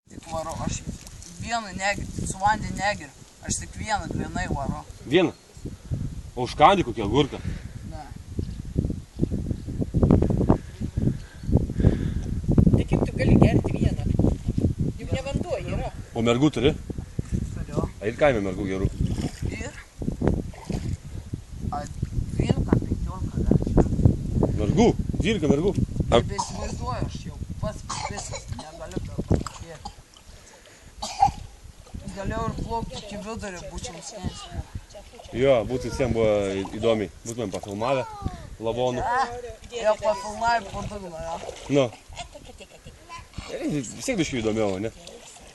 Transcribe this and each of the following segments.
Tik varo, aš vieną negeriu, su vandeniu negeriu. Aš tik vieną grinai varo. Vieną? O užkandį kokią agurką? Ne. Tai kaip tu gali gerti vieną? Juk ne vanduo yra. O mergų turi? Turiu. A ir kaime mergų gerų? Ir 12-15 dar. Mergų? 12 mergų? Taip įsivaizduoju, aš jau pats visas negaliu per patikėti. Galėjau ir plaukti iki vidurio, būčiau skensime. Jo, būtų visiems buvo įdomiai. Būtumėm pafilmavę lavonų. Jie pafilmavę po dugną, jo. Nu. Vis tiek biškiai įdomiau, ne?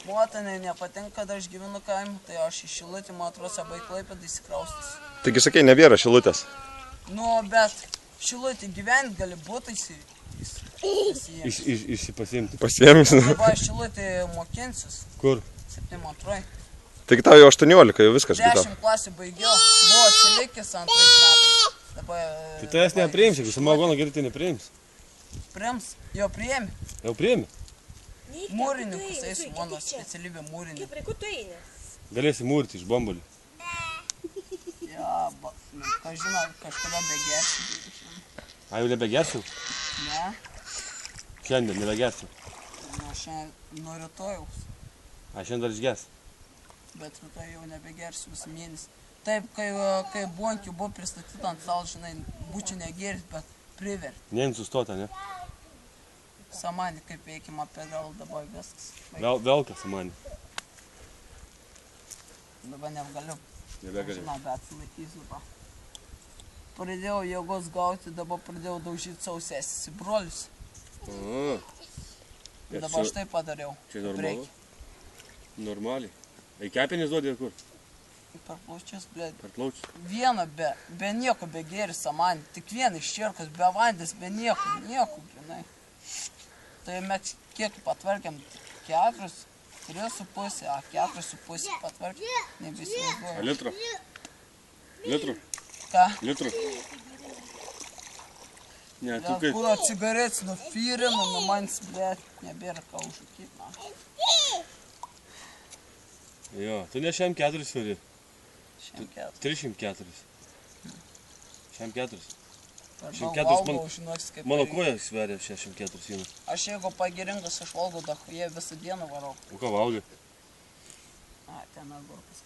Motinai nepatinka, kad aš gyvenu kaime, tai aš į Šilutį, man atrodo, abai Klaipėdai įsikraustys. Taigi sakai, nebėra Šilutės. Nu, bet Šilutį gyventi gali būti Išsipasimti. Pasiėmis. Dabar Šilutį mokinsis. Kur? 7-2. Taigi tau jau 18, jau viskas. 10 klasį baigiau, buvo atsilikęs 2 metais. Dabar... Tai tavęs nepriims, jeigu samagoną geri, tai nepriims. Priims, jo priėmė. Jau priimi? Mūrininkus, eisiu mano specialybė mūrininkas. Kaip reiku tu eini? Galėsi mūrti iš bombolį. Ja, ką žinau, kažkada begersiu. A, jau nebegersiu? Ne, Šiandien nebegersiu. nu, šiandien nuo rytojaus, A, šiandien dar išgersi. bet rytoj jau nebegersiu visą mėnesį. Taip, kai bonkių buvo pristatyta ant stalo, žinai, būčiau negeris, bet privert. Nein sustota, ne? Samanį, kaip veikima pedal, dabar viskas. Velka samanį. Dabar negaliu. Nebegali. Žinau, bet atsilaikysiu dabar. Pradėjau jėgos gauti, dabar pradėjau daužyti savo sesės į brolius. Dabar aš tai padariau. Čia normalu? Normaliai. Ei kepenis duodė kur? Per plaučius, blėdė. Per plaučius. Vieną be nieko, be gėris samanį. Tik vieną iš čirkos, be vandės, be nieko, grinai. Tai mes kiek patvarkėm? 3,5, 4,5 patvarkėm. Nebesivaizduoju. A litrų? Litrų? Ką? Litrų? Ne, tu Dėl kaip? kuro cigaretes nufyrinu, nu manis, blėt, nebėra ką užukyt, man. Jo, tu ne šiam 4 sveri. 104. 304. Šiam 4. Per Šiam daug 4 valgau, žinoks, kaip mano reikia. koja sveria 64 sieną. Aš jeigu pagiringas, aš valgau dachuje visą dieną varau. O ką valgai? A, ten agurkas.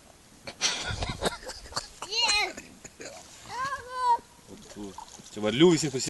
Čia varlių visi